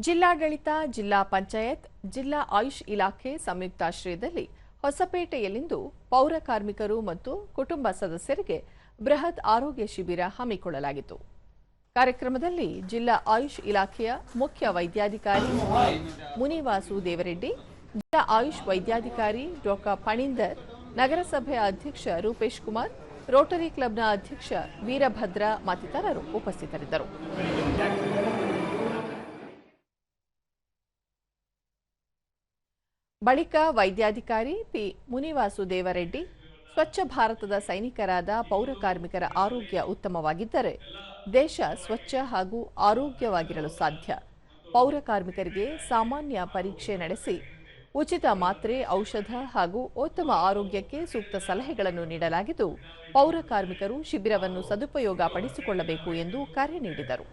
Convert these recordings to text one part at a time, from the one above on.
ಜಿಲ್ಲಾಡಳಿತ, ಜಿಲ್ಲಾ ಪಂಚಾಯತ್, ಜಿಲ್ಲಾ ಆಯುಷ್ ಇಲಾಖೆ ಸಂಯುಕ್ತಾಶ್ರಯದಲ್ಲಿ ಹೊಸಪೇಟೆಯಲ್ಲಿಂದು ಪೌರ ಕಾರ್ಮಿಕರು ಮತ್ತು ಕುಟುಂಬ ಸದಸ್ಯರಿಗೆ ಬೃಹತ್ ಆರೋಗ್ಯ ಶಿಬಿರ ಹಮ್ಮಿಕೊಳ್ಳಲಾಗಿತ್ತು. ಕಾರ್ಯಕ್ರಮದಲ್ಲಿ ಜಿಲ್ಲಾ ಆಯುಷ್ ಇಲಾಖೆಯ ಮುಖ್ಯ ವೈದ್ಯಾಧಿಕಾರಿ ಮುನಿವಾಸು ದೇವರೆಡ್ಡಿ, ಜಿಲ್ಲಾ ಆಯುಷ್ ವೈದ್ಯಾಧಿಕಾರಿ ಡಾ ಪಣೀಂದರ್, ನಗರಸಭೆಯ ಅಧ್ಯಕ್ಷ ರೂಪೇಶ್ ಕುಮಾರ್, ರೋಟರಿ ಕ್ಲಬ್ನ ಅಧ್ಯಕ್ಷ ವೀರಭದ್ರ ಮತ್ತಿತರರು ಉಪಸ್ಥಿತರಿದ್ದರು. ಬಳಿಕ ವೈದ್ಯಾಧಿಕಾರಿ ಪಿ ಮುನಿವಾಸು ದೇವರೆಡ್ಡಿ, ಸ್ವಚ್ಛ ಭಾರತದ ಸೈನಿಕರಾದ ಪೌರ ಕಾರ್ಮಿಕರ ಆರೋಗ್ಯ ಉತ್ತಮವಾಗಿದ್ದರೆ ದೇಶ ಸ್ವಚ್ಛ ಹಾಗೂ ಆರೋಗ್ಯವಾಗಿರಲು ಸಾಧ್ಯ. ಪೌರ ಕಾರ್ಮಿಕರಿಗೆ ಸಾಮಾನ್ಯ ಪರೀಕ್ಷೆ ನಡೆಸಿ ಉಚಿತ ಮಾತ್ರೆ, ಔಷಧ ಹಾಗೂ ಉತ್ತಮ ಆರೋಗ್ಯಕ್ಕೆ ಸೂಕ್ತ ಸಲಹೆಗಳನ್ನು ನೀಡಲಾಗಿದ್ದು, ಪೌರ ಕಾರ್ಮಿಕರು ಶಿಬಿರವನ್ನು ಸದುಪಯೋಗ ಪಡಿಸಿಕೊಳ್ಳಬೇಕು ಎಂದು ಕರೆ ನೀಡಿದರು.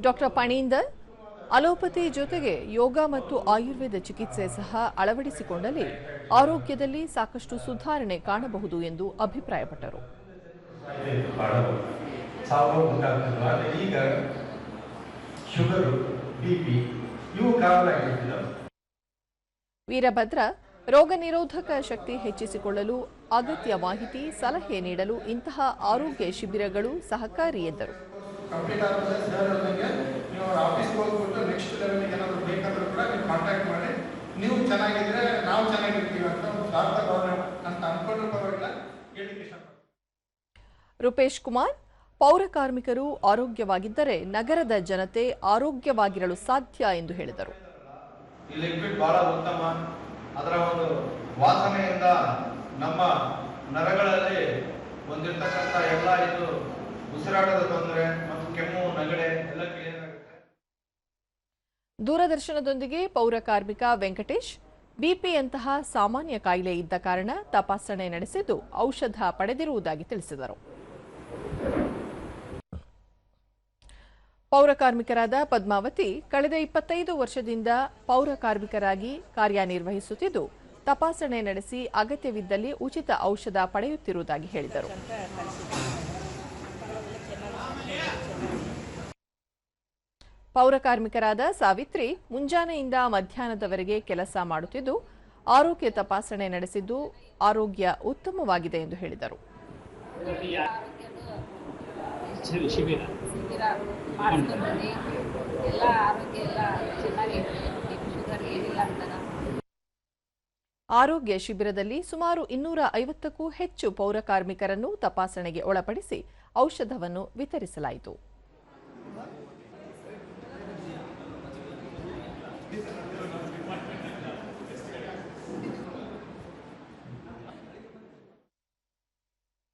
ಡಾ ಪಣೀಂದರ್ ಅಲೋಪತಿ ಜೊತೆಗೆ ಯೋಗ ಮತ್ತು ಆಯುರ್ವೇದ ಚಿಕಿತ್ಸೆ ಸಹ ಅಳವಡಿಸಿಕೊಂಡಲ್ಲಿ ಆರೋಗ್ಯದಲ್ಲಿ ಸಾಕಷ್ಟು ಸುಧಾರಣೆ ಕಾಣಬಹುದು ಎಂದು ಅಭಿಪ್ರಾಯಪಟ್ಟರು. ವೀರಭದ್ರ ರೋಗ ನಿರೋಧಕ ಶಕ್ತಿ ಹೆಚ್ಚಿಸಿಕೊಳ್ಳಲು ಅಗತ್ಯ ಮಾಹಿತಿ, ಸಲಹೆ ನೀಡಲು ಇಂತಹ ಆರೋಗ್ಯ ಶಿಬಿರಗಳು ಸಹಕಾರಿ ಎಂದರು. ರೂಪೇಶ್ ಕುಮಾರ್, ಪೌರ ಕಾರ್ಮಿಕರು ಆರೋಗ್ಯವಾಗಿದ್ದರೆ ನಗರದ ಜನತೆ ಆರೋಗ್ಯವಾಗಿರಲು ಸಾಧ್ಯ ಎಂದು ಹೇಳಿದರು. ಅದರ ಒಂದು ವಾಸನೆಯಿಂದ ನಮ್ಮ ನರಗಳಲ್ಲಿ ಹೊಂದಿರತಕ್ಕಂಥ ಎಲ್ಲ ಇದು ಉಸಿರಾಟದ ತೊಂದರೆ ಮತ್ತು ಕೆಮ್ಮು, ನೆಗಡಿ ಎಲ್ಲ ಕ್ಲಿಯರ್ ಆಗುತ್ತೆ. ದೂರದರ್ಶನದೊಂದಿಗೆ ಪೌರ ಕಾರ್ಮಿಕ ವೆಂಕಟೇಶ್ ಬಿಪಿಯಂತಹ ಸಾಮಾನ್ಯ ಕಾಯಿಲೆ ಇದ್ದ ಕಾರಣ ತಪಾಸಣೆ ನಡೆಸಿದ್ದು ಔಷಧ ಪಡೆದಿರುವುದಾಗಿ ತಿಳಿಸಿದರು. ಪೌರ ಕಾರ್ಮಿಕರಾದ ಪದ್ಮಾವತಿ ಕಳೆದ 25 ವರ್ಷದಿಂದ ಪೌರ ಕಾರ್ಮಿಕರಾಗಿ ಕಾರ್ಯನಿರ್ವಹಿಸುತ್ತಿದ್ದು, ತಪಾಸಣೆ ನಡೆಸಿ ಅಗತ್ಯವಿದ್ದಲ್ಲಿ ಉಚಿತ ಔಷಧ ಪಡೆಯುತ್ತಿರುವುದಾಗಿ ಹೇಳಿದರು. ಪೌರ ಕಾರ್ಮಿಕರಾದ ಸಾವಿತ್ರಿ ಮುಂಜಾನೆಯಿಂದ ಮಧ್ಯಾಹ್ನದವರೆಗೆ ಕೆಲಸ ಮಾಡುತ್ತಿದ್ದು, ಆರೋಗ್ಯ ತಪಾಸಣೆ ನಡೆಸಿದ್ದು ಆರೋಗ್ಯ ಉತ್ತಮವಾಗಿದೆ ಎಂದು ಹೇಳಿದರು. ಆರೋಗ್ಯ ಶಿಬಿರದಲ್ಲಿ ಸುಮಾರು 250ಕ್ಕೂ ಹೆಚ್ಚು ಪೌರ ಕಾರ್ಮಿಕರನ್ನು ತಪಾಸಣೆಗೆ ಒಳಪಡಿಸಿ ಔಷಧವನ್ನು ವಿತರಿಸಲಾಯಿತು.